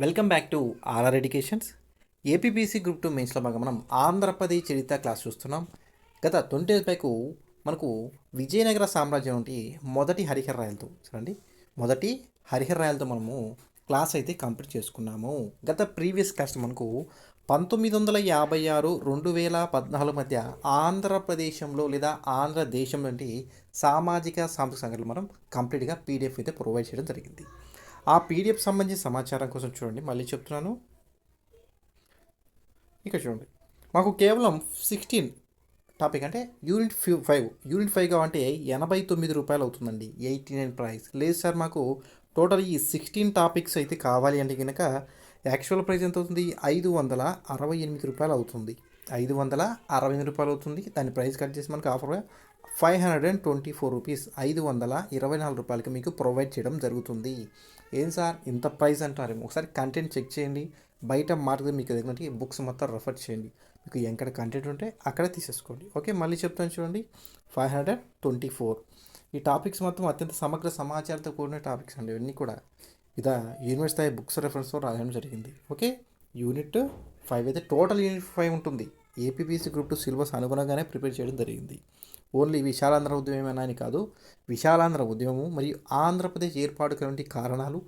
Welcome back to RR educations. APPSC group 2 మెయిన్స్లో భాగంగా మనం ఆంధ్రప్రదేశ్ చరిత్ర క్లాస్ చూస్తున్నాం. గత 20 డేస్ బ్యాక్ మనకు విజయనగర సామ్రాజ్యం నుండి మొదటి హరిహర రాయలతో చూడండి మొదటి హరిహర రాయలతో మనము క్లాస్ అయితే కంప్లీట్ చేసుకున్నాము. గత ప్రీవియస్ క్లాస్ మనకు 1956 2014 మధ్య ఆంధ్రప్రదేశంలో లేదా ఆంధ్రదేశం నుండి సామాజిక సాంస్కృతిక సంఘటనలు మనం కంప్లీట్గా పీడిఎఫ్ అయితే ప్రొవైడ్ చేయడం జరిగింది. ఆ పీడిఎఫ్ సంబంధించిన సమాచారం కోసం చూడండి, మళ్ళీ చెప్తున్నాను. ఇక్కడ చూడండి, మాకు కేవలం 16 టాపిక్ అంటే యూనిట్ 5 అంటే 89 రూపాయలు అవుతుందండి. 89 ప్రైస్ లేదు సార్, మాకు టోటల్ ఈ 16 టాపిక్స్ అయితే కావాలి అంటే కనుక యాక్చువల్ ప్రైస్ ఎంత అవుతుంది? 568 రూపాయలు అవుతుంది. 568 రూపాయలు అవుతుంది. దాని ప్రైస్ కట్ చేసి మనకు ఆఫర్గా 524 రూపీస్, 524 రూపాయలకి మీకు ప్రొవైడ్ చేయడం జరుగుతుంది. ఏం సార్ ఇంత ప్రైస్ అంటారేమో, ఒకసారి కంటెంట్ చెక్ చేయండి. బయట మార్కెట్ మీకు ఎదుగుతుంటే బుక్స్ మొత్తం రెఫర్ చేయండి. మీకు ఎక్కడ కంటెంట్ ఉంటే అక్కడ తీసేసుకోండి. ఓకే, మళ్ళీ చెప్తాను చూడండి. 524 ఈ టాపిక్స్ మొత్తం అత్యంత సమగ్ర సమాచారంతో కూడిన టాపిక్స్ అండి. ఇవన్నీ కూడా ఇదా యూనివర్సిటీ స్థాయి బుక్స్ రెఫరెన్స్తో రాయడం జరిగింది. ఓకే, యూనిట్ 5 అయితే టోటల్ యూనిట్ 5 ఉంటుంది. ఏపీబీసీ గ్రూప్ 2 సిలబస్ అనుగుణంగానే ప్రిపేర్ చేయడం జరిగింది. ఓన్లీ విశాలాంధ్ర ఉద్యమమేనా అని కాదు, విశాలాంధ్ర ఉద్యమము మరియు ఆంధ్రప్రదేశ్ ఏర్పాటుకి కారణాలు,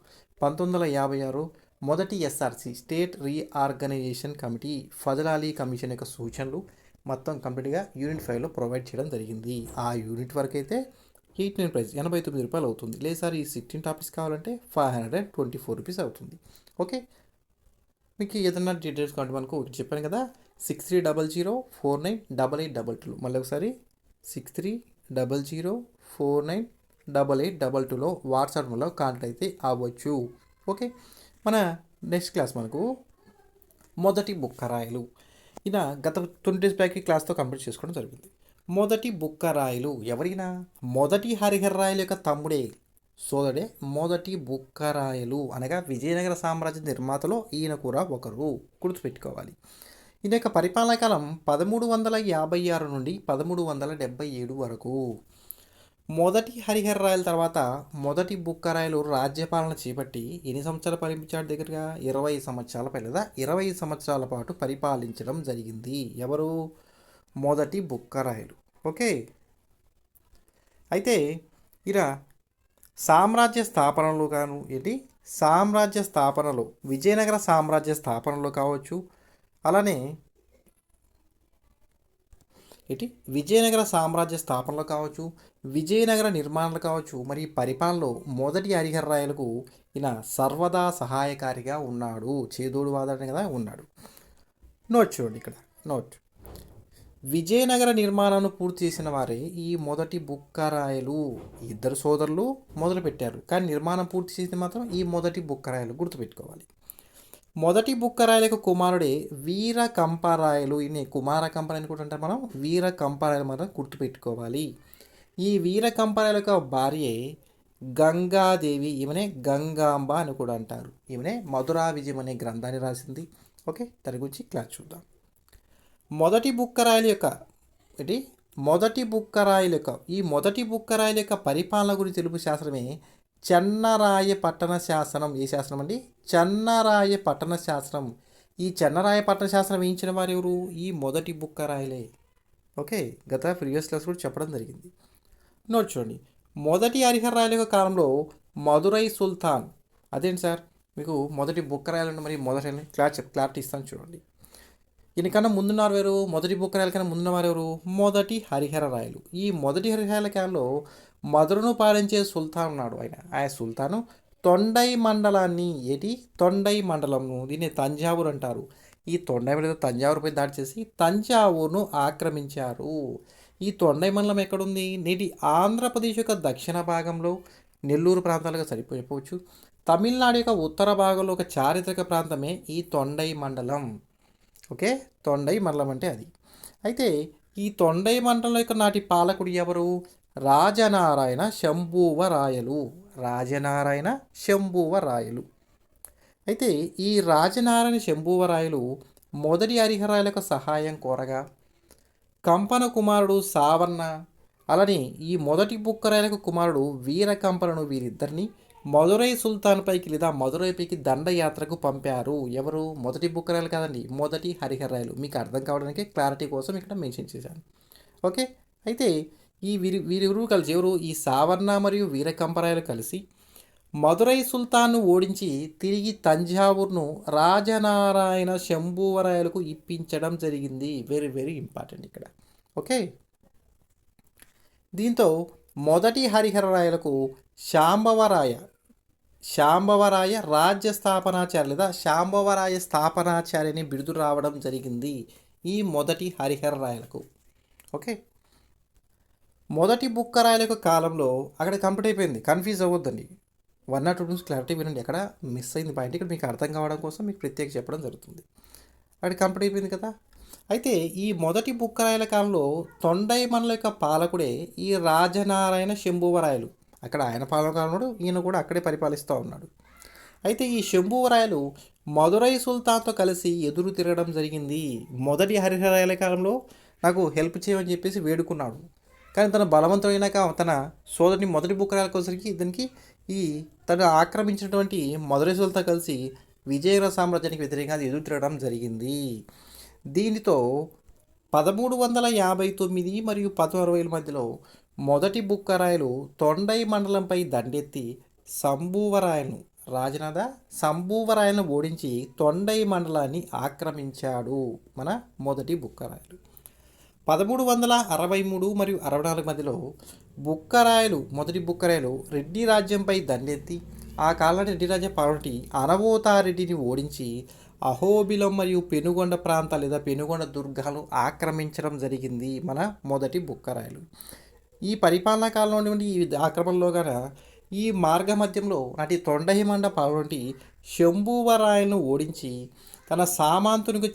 1956 మొదటి SRC state reorganization committee Fazal commission యొక్క సూచనలు మొత్తం కంప్లీట్గా యూనిట్ 5లో ప్రొవైడ్ చేయడం జరిగింది. ఆ యూనిట్ వరకు అయితే 89 ప్రైస్ 89 రూపాయలు అవుతుంది. లేదు సార్ ఈ 16 టాపిక్స్ కావాలంటే 524 రూపీస్ అవుతుంది. ఓకే, మీకు ఏదన్నా డీటెయిల్స్ కావాలంటే మనకు చెప్పాను కదా, 6300498822 మళ్ళీ ఒకసారి 6300498822లో వాట్సాప్లో కాంటాక్ట్ అయితే అవ్వచ్చు. ఓకే, మన నెక్స్ట్ క్లాస్ మనకు మొదటి బుక్కరాయలు. ఇలా గత 20 డేస్ బ్యాక్ క్లాస్తో కంప్లీట్ చేసుకోవడం జరిగింది. మొదటి బుక్కరాయలు ఎవరైనా మొదటి హరిహర రాయల యొక్క తమ్ముడే, సోదరుడే మొదటి బుక్కరాయలు అనగా విజయనగర సామ్రాజ్య నిర్మాతలో ఈయన కూడా ఒకరు, గుర్తుపెట్టుకోవాలి. ఈయన యొక్క పరిపాలనా కాలం 1356 నుండి 1377 వరకు. మొదటి హరిహర రాయల తర్వాత మొదటి బుక్కరాయలు రాజ్యపాలన చేపట్టి ఎన్ని సంవత్సరాలు పరిపాలించాడు? దగ్గరగా 20 సంవత్సరాల లేదా 20 సంవత్సరాల పాటు పరిపాలించడం జరిగింది. ఎవరు? మొదటి బుక్కరాయలు. ఓకే, అయితే ఇలా సామ్రాజ్య స్థాపనలో సామ్రాజ్య స్థాపనలో విజయనగర సామ్రాజ్య స్థాపనలో కావచ్చు, అలానే విజయనగర సామ్రాజ్య స్థాపనలో కావచ్చు, విజయనగర నిర్మాణంలో కావచ్చు, మరి పరిపాలనలో మొదటి హరిహర రాయలకు ఈయన సర్వదా సహాయకారిగా ఉన్నాడు. చేదోడు వాదన కదా ఉన్నాడు. నోట్ చూడండి ఇక్కడ, నోట్. విజయనగర నిర్మాణాన్ని పూర్తి చేసిన వారే ఈ మొదటి బుక్కరాయలు. ఇద్దరు సోదరులు మొదలుపెట్టారు, కానీ నిర్మాణం పూర్తి చేసింది మాత్రం ఈ మొదటి బుక్కరాయలు, గుర్తుపెట్టుకోవాలి. మొదటి బుక్కరాయలకు కుమారుడే వీర కంపరాయలు. ఈయన కుమార కంపరాయలు అని కూడా అంటారు మనం, వీర కంపరాయలు మాత్రం గుర్తుపెట్టుకోవాలి. ఈ వీర కంపరాయల యొక్క భార్యే గంగాదేవి, ఈమెనే గంగాంబ అని కూడా అంటారు. ఈమెనే మధురా విజయం అనే గ్రంథాన్ని రాసింది. ఓకే, దాని గురించి క్లాస్ చూద్దాం. మొదటి బుక్కరాయల యొక్క ఈ మొదటి బుక్కరాయల యొక్క పరిపాలన గురించి తెలుపు శాస్త్రమే చెన్నరాయ పట్టణ శాసనం. ఏ శాసనం అండి? చెన్నరాయ పట్టణ శాసనం. ఈ చెన్నరాయ పట్టణ శాసనం వేయించిన వారు ఎవరు? ఈ మొదటి బుక్కరాయలే. ఓకే, గత ప్రీవియస్ క్లాస్ కూడా చెప్పడం జరిగింది. నోట్ చూడండి, మొదటి హరిహర రాయల యొక్క కాలంలో మదురై సుల్తాన్. అదేంటి సార్ మీకు మొదటి బుక్కరాయలు మరి మొదటి క్లారిటీ ఇస్తాను చూడండి. ఈయనకన్నా ముందున్నారు ఎవరు? మొదటి బుక్కరాయల కన్నా ముందున్నవారు ఎవరు? మొదటి హరిహర రాయలు. ఈ మొదటి హరిహర కాలంలో మధురను పాలించే సుల్తాన్ ఉన్నాడు. ఆయన సుల్తాను తొండై మండలాన్ని తొండై మండలంను, దీన్ని తంజావూరు అంటారు. ఈ తొండై మండలం తంజావూరుపై దాడి చేసి తంజావూరును ఆక్రమించారు. ఈ తొండై మండలం ఎక్కడుంది? నేటి ఆంధ్రప్రదేశ్ యొక్క దక్షిణ భాగంలో నెల్లూరు ప్రాంతాలుగా సరిపోవచ్చు. తమిళనాడు యొక్క ఉత్తర భాగంలో ఒక చారిత్రక ప్రాంతమే ఈ తొండై మండలం. ఓకే, తొండై మండలం అంటే అది. అయితే ఈ తొండై మండలం యొక్క నాటి పాలకుడు ఎవరు? రాజనారాయణ శంభువరాయలు. అయితే ఈ రాజనారాయణ శంభువరాయలు మొదటి హరిహరాయల యొక్క సహాయం కోరగా కంపన కుమారుడు సావన్న, అలానే ఈ మొదటి బుక్కరాయలకు కుమారుడు వీరకంపలను, వీరిద్దరిని మదురై సుల్తాన్పైకి లేదా మదురైపైకి దండయాత్రకు పంపారు. ఎవరు? మొదటి బుక్కరాయలు కాదండి, మొదటి హరిహరాయలు. మీకు అర్థం కావడానికి క్లారిటీ కోసం ఇక్కడ మెన్షన్ చేశాను. ఓకే. అయితే ఈ వీరిరువురు కలిసి ఎవరు? ఈ సావర్ణ మరియు వీరకంపరాయలు కలిసి మదురై సుల్తాన్ను ఓడించి తిరిగి తంజావూరును రాజనారాయణ శంభూవరాయలకు ఇప్పించడం జరిగింది. వెరీ వెరీ ఇంపార్టెంట్ ఇక్కడ. ఓకే. దీంతో మొదటి హరిహరరాయలకు శాంభవరాయ శాంభవరాయ రాజ్య స్థాపనాచార్య లేదా శాంభవరాయ స్థాపనాచార్యని బిరుదు రావడం జరిగింది ఈ మొదటి హరిహరరాయలకు. ఓకే. మొదటి బుక్కరాయల కాలంలో అక్కడ కంప్లీట్ అయిపోయింది, కన్ఫ్యూజ్ అవ్వద్దండి. 1 or 2 నుంచి క్లారిటీ వినండి, ఎక్కడ మిస్ అయింది పాయింట్ ఇక్కడ మీకు అర్థం కావడం కోసం మీకు ప్రత్యేక చెప్పడం జరుగుతుంది. అక్కడ కంప్లీట్ అయిపోయింది కదా. అయితే ఈ మొదటి బుక్కరాయల కాలంలో తొండైమన్ల యొక్క పాలకుడే ఈ రాజనారాయణ శంభువరాయలు. అక్కడ ఆయన పాలకాలంలో ఈయన కూడా అక్కడే పరిపాలిస్తూ ఉన్నాడు. అయితే ఈ శంభువరాయలు మదురై సుల్తాన్తో కలిసి ఎదురు తిరగడం జరిగింది. మొదటి హరిహరాయల కాలంలో నాకు హెల్ప్ చేయమని చెప్పేసి వేడుకున్నాడు. కానీ తన బలవంతమైనాక తన సోదరుని మొదటి బుక్కరాయలకు వచ్చరికి దీనికి తను ఆక్రమించినటువంటి మదురై సుల్తాన్ కలిసి విజయనగర సామ్రాజ్యానికి వ్యతిరేకంగా ఎదురు తిరగడం జరిగింది. దీనితో 1359 మరియు 1660 మధ్యలో మొదటి బుక్కరాయలు తొండై మండలంపై దండెత్తి సంభూవరాయను రాజనాథ సంభూవరాయను ఓడించి తొండై మండలాన్ని ఆక్రమించాడు మన మొదటి బుక్కరాయలు. 1363 మరియు 64 మధ్యలో మొదటి బుక్కరాయలు రెడ్డి రాజ్యంపై దండెత్తి ఆ కాలంలో రెడ్డి రాజ్య పాలనటి అనవోతారెడ్డిని ఓడించి అహోబిలం మరియు పెనుగొండ ప్రాంతాలు లేదా పెనుగొండ దుర్గాలు ఆక్రమించడం జరిగింది మన మొదటి బుక్కరాయలు. ఈ పరిపాలనా కాలంలో నుండి ఈ ఆక్రమణలో గల ఈ మార్గ మధ్యంలో నాటి తొండహిమండ పాలనటి శంభువరాయలను ఓడించి తన సామంతునికి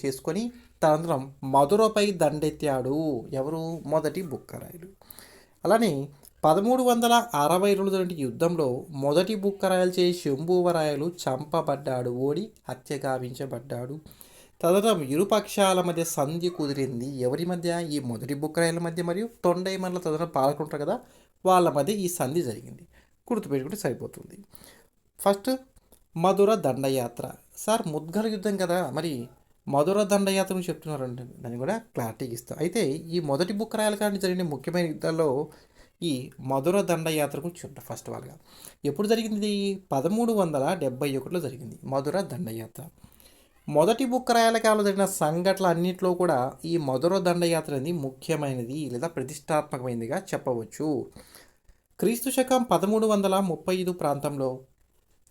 చేసుకొని తనంతరం మధురపై దండెత్తాడు. ఎవరు? మొదటి బుక్కరాయలు. అలానే 1362 యుద్ధంలో మొదటి బుక్కరాయలచే శంభువరాయలు చంపబడ్డాడు, ఓడి హత్య గావించబడ్డాడు. తదనంతరం ఇరుపక్షాల మధ్య సంధి కుదిరింది. ఎవరి మధ్య? ఈ మొదటి బుక్కరాయల మధ్య మరియు తొండైమన్ల తదనంతరం పాల్గొంటారు కదా, వాళ్ళ మధ్య ఈ సంధి జరిగింది. గుర్తుపెట్టుకుంటే సరిపోతుంది. ఫస్ట్ మధుర దండయాత్ర. సార్ ముద్గల యుద్ధం కదా, మరి మధుర దండయాత్రను చెప్తున్నారండి, దాన్ని కూడా క్లారిటీ ఇస్తాం. అయితే ఈ మొదటి బుక్కరాయల కానీ జరిగిన ముఖ్యమైన యుద్ధాల్లో ఈ మధుర దండయాత్రకు చూద్దాం. ఫస్ట్ వాళ్ళగా ఎప్పుడు జరిగింది? 1371లో జరిగింది మధుర దండయాత్ర. మొదటి బుక్కరాయల కాలంలో జరిగిన సంఘటనలు అన్నింటిలో కూడా ఈ మధుర దండయాత్ర అనేది ముఖ్యమైనది లేదా ప్రతిష్టాత్మకమైనదిగా చెప్పవచ్చు. క్రీస్తు శకం 1335 ప్రాంతంలో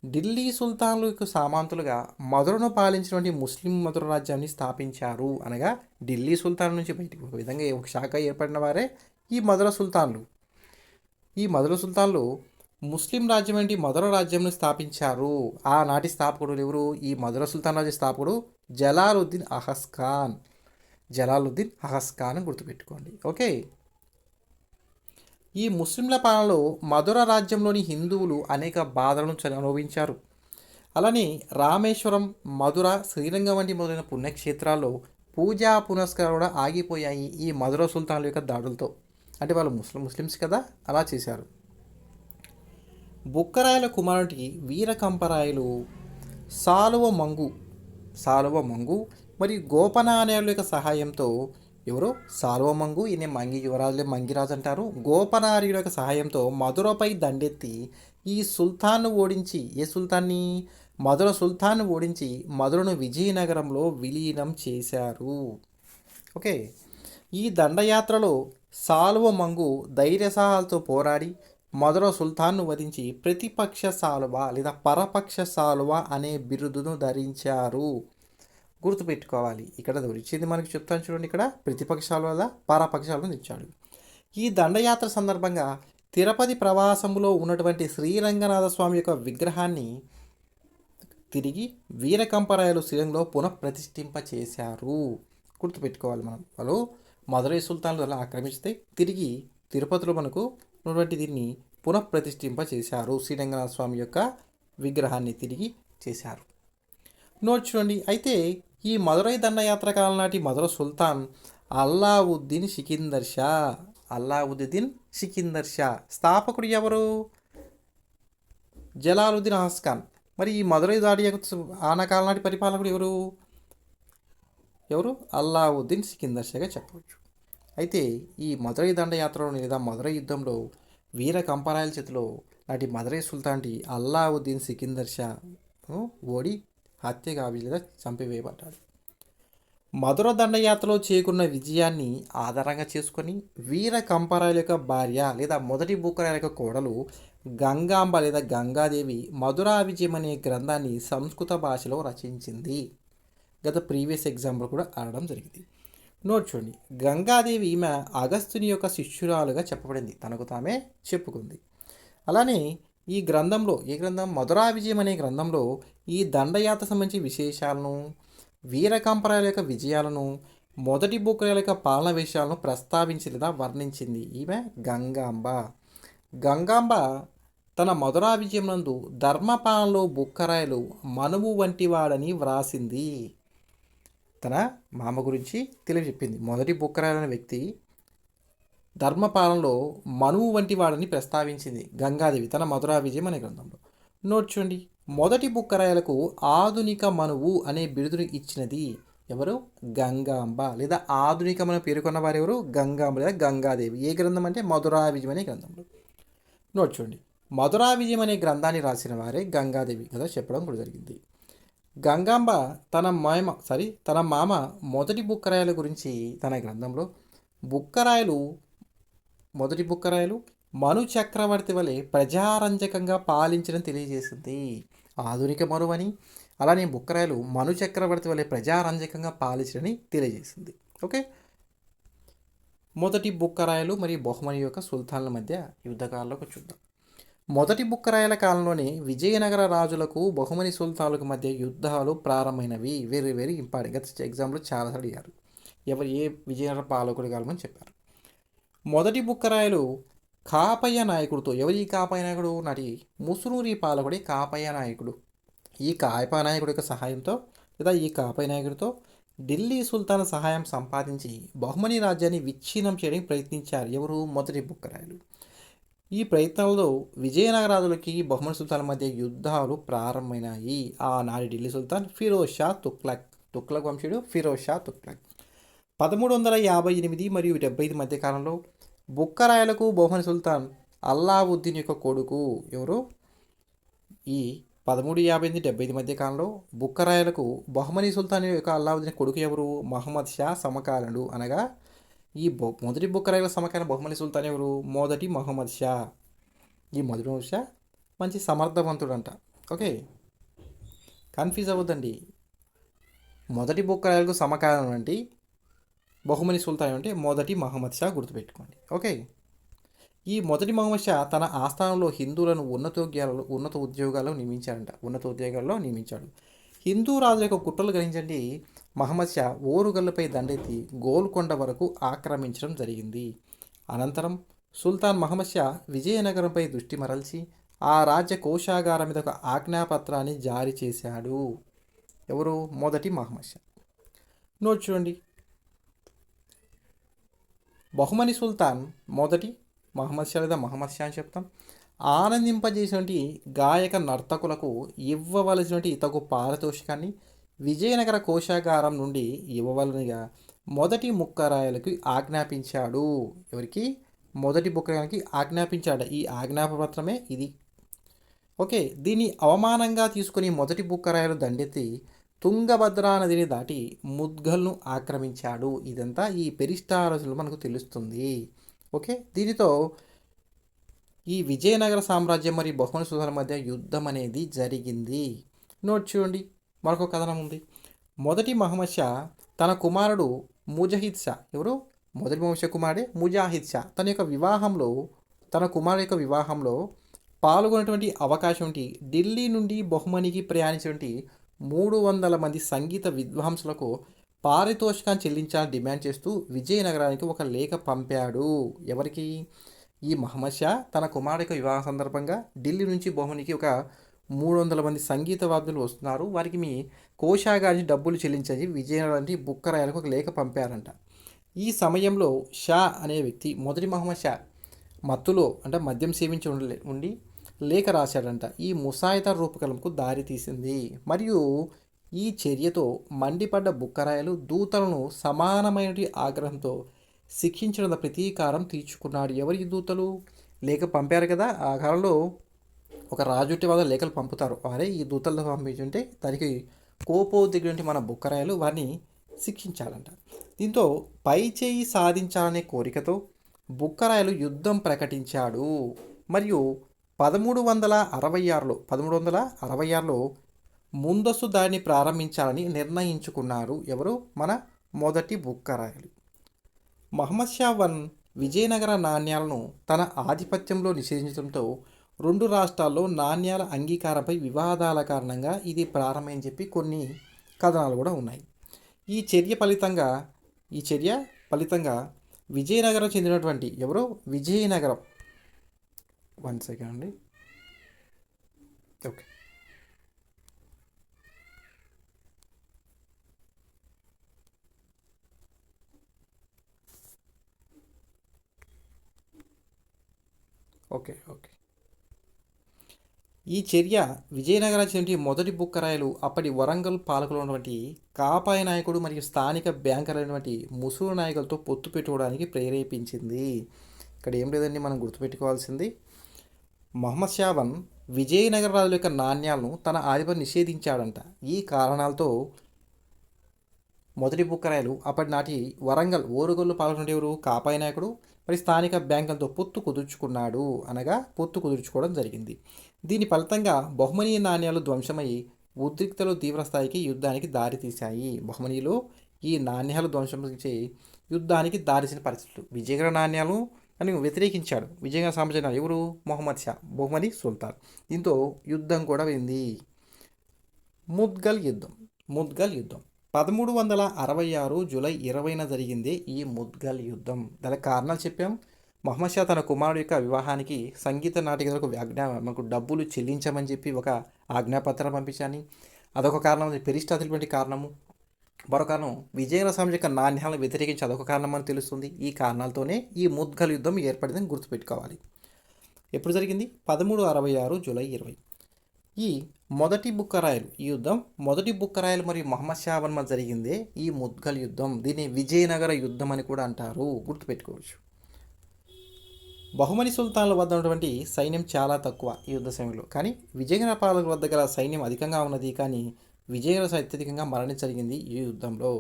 ఢిల్లీ సుల్తాన్లకు సామంతులుగా మధురను పాలించినటువంటి ముస్లిం మధుర రాజ్యాన్ని స్థాపించారు. అనగా ఢిల్లీ సుల్తాన్ నుంచి బయటికి ఒక విధంగా ఒక శాఖ ఏర్పడిన వారే ఈ మధుర సుల్తాన్లు. ఈ మధుర సుల్తాన్లు ముస్లిం రాజ్యం వంటి మధుర రాజ్యంను స్థాపించారు. ఆనాటి స్థాపకుడు ఎవరు? ఈ మధుర సుల్తాన్ రాజ్య స్థాపకుడు జలాలుద్దీన్ అహస్ఖాన్ గుర్తుపెట్టుకోండి. ఓకే. ఈ ముస్లింల పాలనలో మధుర రాజ్యంలోని హిందువులు అనేక బాధలను అనుభవించారు. అలానే రామేశ్వరం, మధుర, శ్రీరంగం వంటి మొదలైన పుణ్యక్షేత్రాల్లో పూజా పునస్కారాలు కూడా ఆగిపోయాయి ఈ మధుర సుల్తాన్ల యొక్క దాడులతో. అంటే వాళ్ళు ముస్లిమ్స్ కదా, అలా చేశారు. బుక్కరాయల కుమారుడికి వీరకంపరాయలు సాలువ మంగు మరియు గోపనార్యుల యొక్క సహాయంతో ఎవరో సాలువ మంగు, ఈయన మంగిరాజు అంటారు. గోపనార్యుల యొక్క సహాయంతో మధురపై దండెత్తి ఈ సుల్తాన్ను ఓడించి మధుర సుల్తాన్ను ఓడించి మధురను విజయనగరంలో విలీనం చేశారు. ఓకే. ఈ దండయాత్రలో సాలువ మంగు ధైర్యసాహాలతో పోరాడి మధుర సుల్తాన్ను వధించి ప్రతిపక్ష సాలువ లేదా పరపక్ష సాలువ అనే బిరుదును ధరించారు. గుర్తుపెట్టుకోవాలి. ఇక్కడ వచ్చింది మనకి చెప్తాను చూడండి. ఇక్కడ ప్రతిపక్షాల వల్ల పరపక్షాలను ఇచ్చాడు. ఈ దండయాత్ర సందర్భంగా తిరుపతి ప్రవాసంలో ఉన్నటువంటి శ్రీరంగనాథ స్వామి యొక్క విగ్రహాన్ని తిరిగి వీరకంపరాయలు శ్రీరంగంలో పునఃప్రతిష్ఠింప చేశారు. గుర్తుపెట్టుకోవాలి మనం. వాళ్ళు మధురై సుల్తాన్లు అలా ఆక్రమిస్తే తిరిగి తిరుపతిలో మనకు ఉన్నటువంటి దీన్ని పునఃప్రతిష్ఠింప చేశారు. శ్రీరంగనాథ స్వామి యొక్క విగ్రహాన్ని తిరిగి చేశారు. నోట్ చూడండి. అయితే ఈ మధురై దండయాత్ర కాలం నాటి మధుర సుల్తాన్ అల్లావుద్దీన్ సికిందర్ షా. స్థాపకుడు ఎవరు? జలాలుద్దీన్ ఖాన్. మరి ఈ మదురై దాడి ఆనకాల నాటి పరిపాలకుడు ఎవరు? అల్లావుద్దీన్ సికిందర్ షాగా చెప్పవచ్చు. అయితే ఈ మదురై దండయాత్రలో లేదా మదురై యుద్ధంలో వీర కంపరాయల చేతిలో నాటి మదురై సుల్తాన్ అల్లావుద్దీన్ సికిందర్ షా ఓడి హత్యగా లేదా చంపివేయబడ్డాడు. మధుర దండయాత్రలో చేకున్న విజయాన్ని ఆధారంగా చేసుకొని వీర కంపరాయల యొక్క భార్య లేదా మొదటి బుక్కరాయల యొక్క కోడలు గంగాంబ లేదా గంగాదేవి మధురా విజయం అనే గ్రంథాన్ని సంస్కృత భాషలో రచించింది. గత ప్రీవియస్ ఎగ్జాంపుల్ కూడా ఆడడం జరిగింది. నోట్ చూడండి, గంగాదేవి ఈమె అగస్త్యుని యొక్క శిష్యురాలుగా చెప్పబడింది, తనకు తామే చెప్పుకుంది. అలానే ఈ గ్రంథంలో ఏ గ్రంథం? మధురా విజయం అనే గ్రంథంలో ఈ దండయాత్ర సంబంధించి విశేషాలను, వీరకంపరాయల యొక్క విజయాలను, మొదటి బుక్కరాయల యొక్క పాలన విషయాలను ప్రస్తావించి లేదా వర్ణించింది ఈమె గంగాంబ. గంగాంబ తన మధురా విజయం నందు ధర్మపాలనలో బుక్కరాయలు మనువు వంటి వాడని వ్రాసింది. తన మామ గురించి తెలియజెప్పింది. మొదటి బుక్కరాయలు అనే వ్యక్తి ధర్మపాలనలో మనువు వంటి వాడని ప్రస్తావించింది గంగాదేవి తన మధురా విజయం అనే గ్రంథంలో. నోట్ చూడండి, మొదటి బుక్కరాయలకు ఆధునిక మనువు అనే బిరుదుని ఇచ్చినది ఎవరు? గంగాంబ లేదా ఆధునిక మనం పేర్కొన్న వారు ఎవరు? గంగాంబ లేదా గంగాదేవి. ఏ గ్రంథం అంటే మధురా విజయం అనే గ్రంథంలో. నోట్ చూడండి, మధురా విజయం అనే గ్రంథాన్ని రాసిన వారే గంగాదేవి కదా చెప్పడం కూడా జరిగింది. గంగాంబ తన మామ మొదటి బుక్కరాయల గురించి తన గ్రంథంలో మొదటి బుక్కరాయలు మను చక్రవర్తి వలె ప్రజారంజకంగా పాలించడం తెలియజేసింది. ఆధునిక మనువు అని, అలానే బుక్కరాయలు మను చక్రవర్తి వలె ప్రజారంజకంగా పాలించడని తెలియజేసింది. ఓకే, మొదటి బుక్కరాయలు మరియు బహుమని యొక్క సుల్తాన్ల మధ్య యుద్ధకాలంలోకి చూద్దాం. మొదటి బుక్కరాయల కాలంలోనే విజయనగర రాజులకు బహుమని సుల్తాన్లకు మధ్య యుద్ధాలు ప్రారంభమైనవి. Very very important. గత ఎగ్జామ్లో చాలాసార్లు అడిగారు ఏ విజయనగర పాలకుడి కాలమని చెప్పారు. మొదటి బుక్కరాయలు కాపయ్య నాయకుడితో, ఎవరి కాపయ్య నాయకుడు? నాటి ముసునూరి పాలకుడి కాపయ్య నాయకుడు. ఈ కాపయ్య నాయకుడి యొక్క సహాయంతో లేదా ఈ కాపయ్య నాయకుడితో ఢిల్లీ సుల్తాన్ సహాయం సంపాదించి బహుమని రాజ్యాన్ని విచ్ఛిన్నం చేయడానికి ప్రయత్నించారు. ఎవరు? మొదటి బుక్కరాయలు. ఈ ప్రయత్నంలో విజయనగరాజులకి బహుమని సుల్తాన్ మధ్య యుద్ధాలు ప్రారంభమైనాయి. ఆనాటి ఢిల్లీ సుల్తాన్ ఫిరోజ్ షా తుగ్లక్ వంశీయుడు ఫిరోజ్ షా తుగ్లక్. 1358 మరియు 75 మధ్య కాలంలో బుక్కరాయలకు బహుమని సుల్తాన్ అల్లావుద్దీన్ యొక్క కొడుకు ఎవరు? ఈ 1358-75 మధ్య కాలంలో బుక్కరాయలకు బహుమని సుల్తాన్ యొక్క అల్లావుద్దీన్ కొడుకు ఎవరు? మహమ్మద్ షా సమకాలీనుడు. అనగా ఈ మొదటి బుక్కరాయల సమకాలీన బహుమని సుల్తాన్ ఎవరు? మొదటి మహమ్మద్ షా. ఈ మొదటి మహమ్మద్ షా మంచి సమర్థవంతుడంట. Okay, confuse అవ్వద్దండి. మొదటి బుక్కరాయలకు సమకాలీనం అంటే బహుమని సుల్తాన్ అంటే మొదటి మహమ్మద్ షా, గుర్తుపెట్టుకోండి. ఓకే, ఈ మొదటి మహమ్మద్ షా తన ఆస్థానంలో హిందువులను ఉన్నత ఉద్యోగాల్లో నియమించాడు. హిందూ రాజుల యొక్క కుట్రలు గ్రహించండి మహమ్మద్ షా ఓరుగల్లుపై దండెత్తి గోల్కొండ వరకు ఆక్రమించడం జరిగింది. అనంతరం సుల్తాన్ మహమ్మద్ షా విజయనగరంపై దృష్టి మరల్చి ఆ రాజ్య కోశాగారం మీద ఒక ఆజ్ఞాపత్రాన్ని జారీ చేశాడు. ఎవరు? మొదటి మహమ్మద్ షా. నోట్ చూడండి, బహుమని సుల్తాన్ మొదటి మహమ్మద్ షా లేదా మహమ్మద్ షా అని చెప్తాం ఆనందింపజేసినటువంటి గాయక నర్తకులకు ఇవ్వవలసినటువంటి తగు పారితోషికాన్ని విజయనగర కోశాగారం నుండి ఇవ్వవలనిగా మొదటి బుక్కరాయలకు ఆజ్ఞాపించాడు. ఎవరికి? మొదటి బుక్కరాయలకి ఆజ్ఞాపించాడు. ఈ ఆజ్ఞాపత్రమే ఇది. ఓకే, దీన్ని అవమానంగా తీసుకుని మొదటి బుక్కరాయలు దండెత్తి తుంగభద్రా నదిని దాటి ముద్గల్ను ఆక్రమించాడు. ఇదంతా ఈ పెరిస్టారస్లో మనకు తెలుస్తుంది. ఓకే, దీనితో ఈ విజయనగర సామ్రాజ్యం మరియు బహుమని సుల్తాన్ల మధ్య యుద్ధం అనేది జరిగింది. నోట్ చూడండి, మరొక కథనం ఉంది. మొదటి మహమ్మద్ షా తన కుమారుడు ముజాహిద్ షా, ఎవరు? మొదటి మహమ్మద్ షా కుమారుడే ముజాహిద్ షా, తన కుమారుడు యొక్క వివాహంలో పాల్గొనేటువంటి అవకాశం ఉంటే ఢిల్లీ నుండి బహుమనికి ప్రయాణించినటువంటి 300 మంది సంగీత విద్వాంసులకు పారితోషికాన్ని చెల్లించాలని డిమాండ్ చేస్తూ విజయనగరానికి ఒక లేఖ పంపాడు. ఎవరికి? ఈ మహమ్మద్ షా తన కుమారుడి యొక్క వివాహ సందర్భంగా ఢిల్లీ నుంచి బహుమనికి ఒక 300 మంది సంగీత వాద్యులు వస్తున్నారు, వారికి మీ కోశాగారికి డబ్బులు చెల్లించి విజయనగరానికి బుక్కరాయలకు ఒక లేఖ పంపారంట. ఈ సమయంలో షా అనే వ్యక్తి మొదటి మహమ్మద్ షా మత్తులో అంటే మద్యం సేవించి ఉండి లేఖ రాశాడంట. ఈ ముసాయిదా రూపకల్పనకు దారితీసింది. మరియు ఈ చర్యతో మండిపడ్డ బుక్కరాయలు దూతలను సమానమైన ఆగ్రహంతో శిక్షించడం ప్రతీకారం తీర్చుకున్నాడు. ఎవరి దూతలు లేఖ పంపారు కదా, ఆ కాలంలో ఒక రాజుటి వాళ్ళ లేఖలు పంపుతారు. వారే ఈ దూతలతో పంపించుంటే దానికి కోపోద్రిగుడి మన బుక్కరాయలు వారిని శిక్షించాలంట. దీంతో పై చేయి సాధించాలనే కోరికతో బుక్కరాయలు యుద్ధం ప్రకటించాడు. మరియు 1366లో ముందస్తు దాడిని ప్రారంభించాలని నిర్ణయించుకున్నారు. ఎవరు? మన మొదటి బుక్కరాయలు. మహమ్మద్ షా వన్ విజయనగర నాణ్యాలను తన ఆధిపత్యంలో నిషేధించడంతో 2 రాష్ట్రాల్లో నాణ్యాల అంగీకారంపై వివాదాల కారణంగా ఇది ప్రారంభమని చెప్పి కొన్ని కథనాలు కూడా ఉన్నాయి. ఈ చర్య ఫలితంగా విజయనగరం చెందినటువంటి ఎవరో విజయనగరం 1 సెకండ్ అండి. Okay, okay, okay. ఈ చర్య విజయనగరం చెందిన మొదటి బుక్కరాయలు అప్పటి వరంగల్ పాలకులు ఉన్నటువంటి కాపాయ నాయకుడు మరియు స్థానిక బ్యాంకర్లైనటువంటి ముసూరు నాయకులతో పొత్తు పెట్టుకోవడానికి ప్రేరేపించింది. ఇక్కడ ఏం లేదండి, మనం గుర్తుపెట్టుకోవాల్సింది మహమ్మద్ షా వన్ విజయనగర రాజుల యొక్క నాణ్యాలను తన ఆధిపత్యం నిషేధించాడంట. ఈ కారణాలతో మొదటి బుక్కరాయలు అప్పటి నాటి వరంగల్ ఓరుగల్లు పాల్గొనే ఎవరు? కాపాయ నాయకుడు మరి స్థానిక బ్యాంకులతో పొత్తు కుదుర్చుకోవడం జరిగింది. దీని ఫలితంగా బహుమనీయ నాణ్యాలు ధ్వంసమై ఉద్రిక్తలు తీవ్రస్థాయికి యుద్ధానికి దారితీశాయి. బహుమనీయులు ఈ నాణ్యాలు ధ్వంసించే యుద్ధానికి దారిసిన పరిస్థితులు. విజయనగర నాణ్యాలు అని వ్యతిరేకించాడు విజయనగర సామ్రాజ్యం ఎవరు? మొహమ్మద్ షా, బహుమనీ సుల్తాన్. దీంతో యుద్ధం కూడా అయింది. ముద్గల్ యుద్ధం 1366 జూలై 20న జరిగింది ఈ ముద్గల్ యుద్ధం. దానికి కారణాలు చెప్పాం. మహమ్మద్ షా తన కుమారుడు యొక్క వివాహానికి సంగీత నాటకాలకు మనకు డబ్బులు చెల్లించమని చెప్పి ఒక ఆజ్ఞాపత్రం పంపించాని, అదొక కారణం. పెరిస్టాతిల్టువంటి కారణము. మరో కారణం విజయనగర సామ్రాజ్యం యొక్క నాణ్యాలను వ్యతిరేకించి అదొక కారణం అని తెలుస్తుంది. ఈ కారణాలతోనే ఈ ముద్గల్ యుద్ధం ఏర్పడిందని గుర్తుపెట్టుకోవాలి. ఎప్పుడు జరిగింది? 1366 జూలై 20. ఈ మొదటి బుక్కరాయలు ఈ యుద్ధం మొదటి బుక్కరాయలు మరియు మహమ్మద్ షా వన్ మధ్య జరిగిందే ఈ ముద్గల్ యుద్ధం. దీన్ని విజయనగర యుద్ధం అని కూడా అంటారు, గుర్తుపెట్టుకోవచ్చు. బహుమని సుల్తాన్ల వద్ద ఉన్నటువంటి సైన్యం చాలా తక్కువ ఈ యుద్ధ సమయంలో, కానీ విజయనగర పాలకుల వద్ద గల సైన్యం అధికంగా ఉన్నది. కానీ విజయనగర అత్యధికంగా మరణం జరిగింది ఈ యుద్ధంలో.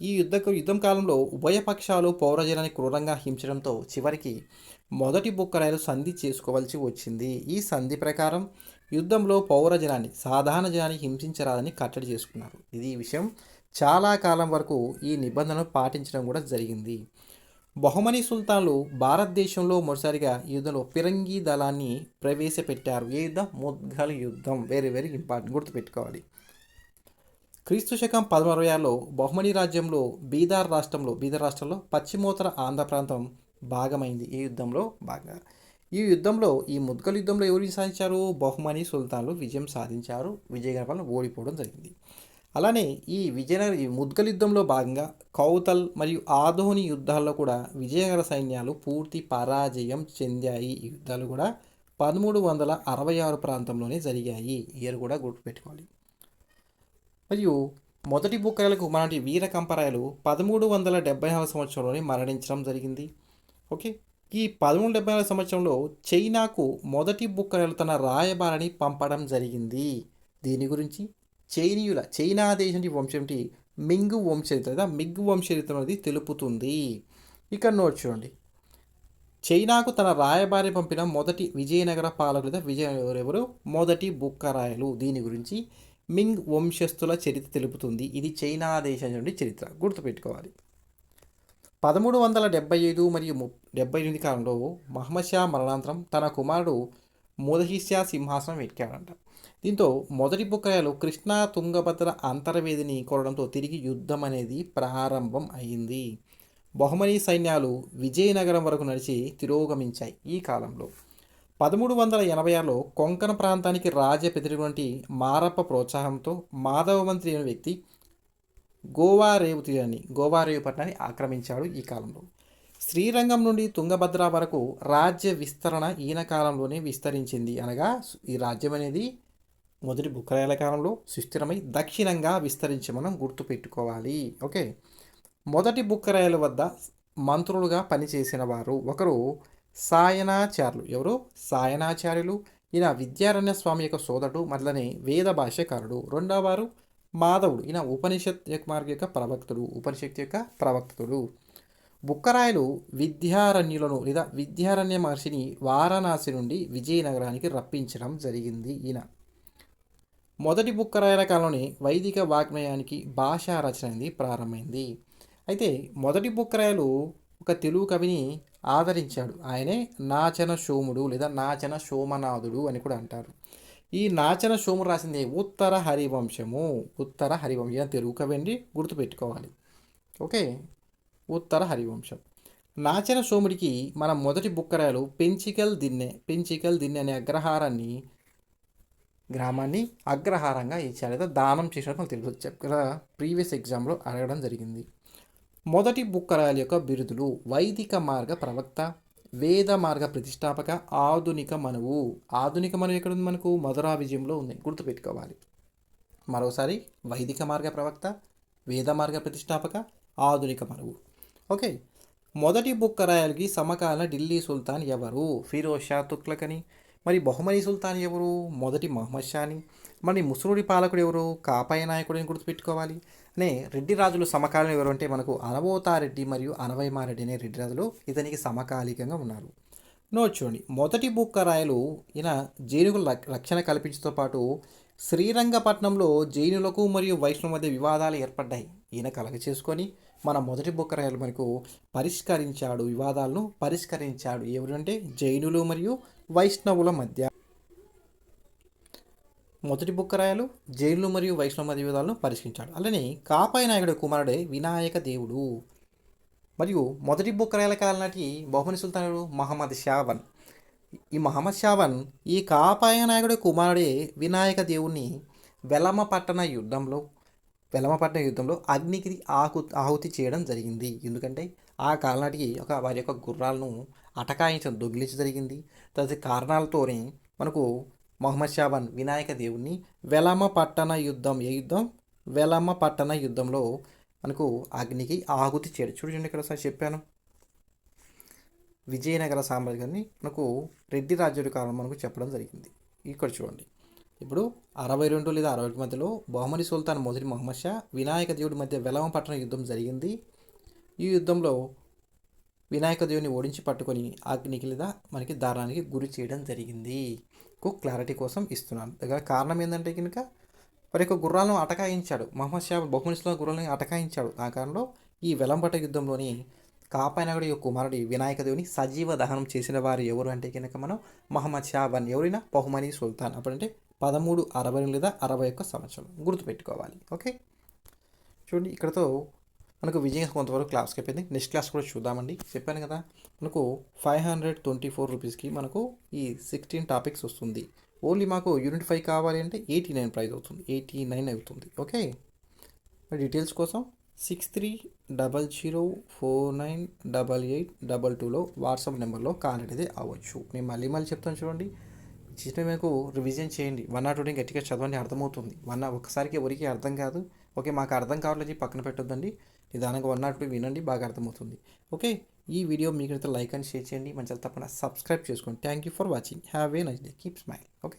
ఈ యుద్ధం కాలంలో ఉభయ పక్షాలు పౌరజనాన్ని క్రూరంగా హింసడంతో చివరికి మొదటి బుక్కరాయలు సంధి చేసుకోవాల్సి వచ్చింది. ఈ సంధి ప్రకారం యుద్ధంలో పౌరజనాన్ని సాధారణ జనాన్ని హింసించరాదని కట్టడి చేసుకున్నారు. ఇది ఈ విషయం చాలా కాలం వరకు ఈ నిబంధనలు పాటించడం కూడా జరిగింది. బహుమనీ సుల్తాన్లు భారతదేశంలో మొదటిసారిగా ఈ యుద్ధంలో ఫిరంగి దళాన్ని ప్రవేశపెట్టారు. ఏ యుద్ధం? ముద్గల్ యుద్ధం. వెరీ వెరీ ఇంపార్టెంట్, గుర్తుపెట్టుకోవాలి. క్రీస్తు శకం 1666లో బహుమనీ రాజ్యంలో బీదర్ రాష్ట్రంలో పశ్చిమోత్తర ఆంధ్ర ప్రాంతం భాగమైంది. ఈ యుద్ధంలో ఈ ముద్గల్ యుద్ధంలో ఎవరు సాధించారు? బహుమనీ సుల్తాన్లు విజయం సాధించారు. విజయనగరం ఓడిపోవడం జరిగింది. అలానే ఈ ముద్గల్ యుద్ధంలో భాగంగా కౌతల్ మరియు ఆదోని యుద్ధాల్లో కూడా విజయనగర సైన్యాలు పూర్తి పరాజయం చెందాయి. ఈ యుద్ధాలు కూడా 1366 ప్రాంతంలోనే జరిగాయి. ఇయర్ కూడా గుర్తుపెట్టుకోవాలి. మరియు మొదటి బుక్కరాయలకు మనటి వీర కంపరాయలు 1374 సంవత్సరంలోనే మరణించడం జరిగింది. ఓకే, ఈ 1374 సంవత్సరంలో చైనాకు మొదటి బుక్కరాయలు తన రాయబారిని పంపడం జరిగింది. దీని గురించి చైనా దేశం వంశం మింగ్ వంశచరిత్ర అనేది తెలుపుతుంది. ఇక్కడ నోట్ చూడండి. చైనాకు తన రాయబారి పంపిన మొదటి విజయనగర పాలకులు ఎవరెవరు? మొదటి బుక్కరాయలు. దీని గురించి మింగ్ వంశస్థుల చరిత్ర తెలుపుతుంది. ఇది చైనా దేశం నుండి చరిత్ర, గుర్తుపెట్టుకోవాలి. 1375 మరియు 78 కాలంలో మహమ్మద్ షా మరణాంతరం తన కుమారుడు మొదహిషా సింహాసనం ఎక్కాడంట. దీంతో మొదటి బుక్కరాయలు కృష్ణా తుంగభద్ర అంతర్వేదిని కోరడంతో తిరిగి యుద్ధం అనేది ప్రారంభం అయింది. బహుమనీ సైన్యాలు విజయనగరం వరకు నడిచి తిరోగమించాయి. ఈ కాలంలో 1386లో కొంకణ ప్రాంతానికి రాజప్రతినిధి మారప్ప ప్రోత్సాహంతో మాధవమంత్రి అనే వ్యక్తి గోవారేవు పట్టణాన్ని ఆక్రమించాడు. ఈ కాలంలో శ్రీరంగం నుండి తుంగభద్ర వరకు రాజ్య విస్తరణ ఈయన కాలంలోనే విస్తరించింది. అనగా ఈ రాజ్యం అనేది మొదటి బుక్కరాయల కాలంలో సుస్థిరమై దక్షిణంగా విస్తరించి మనం గుర్తుపెట్టుకోవాలి. ఓకే, మొదటి బుక్కరాయల వద్ద మంత్రులుగా పనిచేసిన వారు ఒకరు సాయనాచార్యులు. ఎవరు? సాయనాచార్యులు. ఈయన విద్యారణ్య స్వామి యొక్క సోదరుడు, మళ్ళీ వేద భాష్యకారుడు. రెండవ వారు మాధవుడు. ఈయన ఉపనిషత్ మార్గ యొక్క ప్రవక్తుడు, ఉపనిషత్తు యొక్క ప్రవక్తుడు. బుక్కరాయలు విద్యారణ్యులను లేదా విద్యారణ్య మహర్షిని వారణాసి నుండి విజయనగరానికి రప్పించడం జరిగింది. ఈయన మొదటి బుక్కరాయల కాలంలోనే వైదిక వాగ్మయానికి భాషా రచన అనేది ప్రారంభమైంది. అయితే మొదటి బుక్కరాయలు ఒక తెలుగు కవిని ఆదరించాడు. ఆయనే నాచన సోముడు లేదా నాచన సోమనాథుడు అని కూడా అంటారు. ఈ నాచన సోముడు రాసింది ఉత్తర హరివంశము. ఉత్తర హరివంశం ఈయన తెలుగు కవి అండి, గుర్తుపెట్టుకోవాలి. ఓకే, ఉత్తర హరివంశం. నాచన సోముడికి మన మొదటి బుక్కరాయలు పెంచికల్ దిన్నె అనే గ్రామాన్ని అగ్రహారంగా ఇచ్చారు లేదా దానం చేసినట్టు మనకు తెలుసు. ఇక్కడ ప్రీవియస్ ఎగ్జామ్లో అడగడం జరిగింది. మొదటి బుక్కరాయల యొక్క బిరుదులు: వైదిక మార్గ ప్రవక్త, వేద మార్గ ప్రతిష్టాపక, ఆధునిక మనువు. ఆధునిక మనువు ఎక్కడ ఉంది? మనకు మధురా విజయంలో ఉంది, గుర్తుపెట్టుకోవాలి. మరోసారి, వైదిక మార్గ ప్రవక్త, వేద మార్గ ప్రతిష్టాపక, ఆధునిక మనువు. ఓకే, మొదటి బుక్కరాయలకి సమకాలీన ఢిల్లీ సుల్తాన్ ఎవరు? ఫిరోజ్ షా తుగ్లక్ అని. మరి బహుమనీ సుల్తాన్ ఎవరు? మొదటి మహమ్మద్ షాని. మరి ముసునూరి పాలకుడు ఎవరు? కాపాయ నాయకుడు అని గుర్తుపెట్టుకోవాలి. అనే రెడ్డి రాజులు సమకాలీన ఎవరు అంటే మనకు అనబోతారెడ్డి మరియు అనవైమారెడ్డి అనే రెడ్డి రాజులు ఇతనికి సమకాలికంగా ఉన్నారు. నోట్ చూడండి, మొదటి బుక్కరాయలు ఈయన జైనుల రక్షణ కల్పించడంతో పాటు శ్రీరంగపట్నంలో జైనులకు మరియు వైష్ణవ మధ్య వివాదాలు ఏర్పడ్డాయి. ఈయన కలగ చేసుకొని మన మొదటి బుక్కరాయలు మనకు పరిష్కరించాడు, వివాదాలను పరిష్కరించాడు. ఎవరంటే జైనులు మరియు వైష్ణవుల మధ్య. మొదటి బుక్కరాయలు జైనులు మరియు వైష్ణవ మధ్య వివాదాలను పరిష్కరించాడు. అలానే కాపాయ నాయకుడు కుమారుడే వినాయక దేవుడు. మరియు మొదటి బుక్కరాయల కాలం నాటి బహుమని సుల్తానుడు మహమ్మద్ షావన్. ఈ మహమ్మద్ షావన్ ఈ కాపాయ నాయకుడి కుమారుడే వినాయక దేవుణ్ణి వెలమపట్టణ యుద్ధంలో అగ్నికి ఆహుతి చేయడం జరిగింది. ఎందుకంటే ఆ కాలనాటికి వారి యొక్క గుర్రాలను అటకాయించడం, దొంగిలించడం జరిగింది. తదితర కారణాలతోనే మనకు మహమ్మద్ షావన్ వినాయక దేవుణ్ణి వెలమపట్టణ యుద్ధంలో మనకు అగ్నికి ఆహుతి చేయడం. చూడండి, ఇక్కడ ఒకసారి చెప్పాను. విజయనగర సామ్రాజ్యాన్ని మనకు రెడ్డి రాజ్యుడి కాలం మనకు చెప్పడం జరిగింది. ఇక్కడ చూడండి, ఇప్పుడు 62 లేదా 61 మధ్యలో బహుమని సుల్తాన్ మొదటి మహమ్మద్ షా వినాయక దేవుడి మధ్య వెలమపట్టణ యుద్ధం జరిగింది. ఈ యుద్ధంలో వినాయక దేవుని ఓడించి పట్టుకొని అగ్నికి లేదా మనకి దారానికి గురి చేయడం జరిగింది. క్లారిటీ కోసం ఇస్తున్నాను. దగ్గర కారణం ఏంటంటే కనుక వారి యొక్క గుర్రాలను అటకాయించాడు. మహమ్మద్ షా బహుమని సుల్తాన్ గుర్రాలను అటకాయించాడు. ఆ కారణంలో ఈ వెలంపట్ట యుద్ధంలోని కాపాయనగడి యొక్క కుమారుడి వినాయక దేవుని సజీవ దహనం చేసిన వారు ఎవరు అంటే కనుక మనం మహమ్మద్ షావన్. ఎవరైనా బహుమని సుల్తాన్. అప్పుడంటే 1360 లేదా 61 సంవత్సరం గుర్తుపెట్టుకోవాలి. ఓకే, చూడండి, ఇక్కడతో మనకు విజయం కొంతవరకు క్లాస్కి అయిపోయింది. నెక్స్ట్ క్లాస్ కూడా చూద్దామండి. చెప్పాను కదా, మనకు 524 రూపీస్కి మనకు ఈ 16 టాపిక్స్ వస్తుంది. ఓన్లీ మాకు యూనిట్ 5 కావాలి అంటే 89 ప్రైస్ అవుతుంది, 89 అవుతుంది. ఓకే, డీటెయిల్స్ కోసం 6300498822లో వాట్సాప్ నెంబర్లో కాంటాక్ట్ అయితే అవ్వచ్చు. నేను మళ్ళీ చెప్తాను. చూడండి, చేసిన మీకు రివిజన్ చేయండి. 1 or 2 గట్టిగా చదవండి, అర్థమవుతుంది. ఒకసారికి ఎవరికి అర్థం కాదు. ఓకే, మాకు అర్థం కావాలని పక్కన పెట్టొద్దండి. నిదానంగా 1 or 2 వినండి, బాగా అర్థమవుతుంది. ఓకే, ఈ వీడియో మీకు లైక్ అండ్ షేర్ చేయండి. మంచిగా తప్పకుండా సబ్స్క్రైబ్ చేసుకోండి. Thank you for watching. Have a nice day. Keep smile. Okay.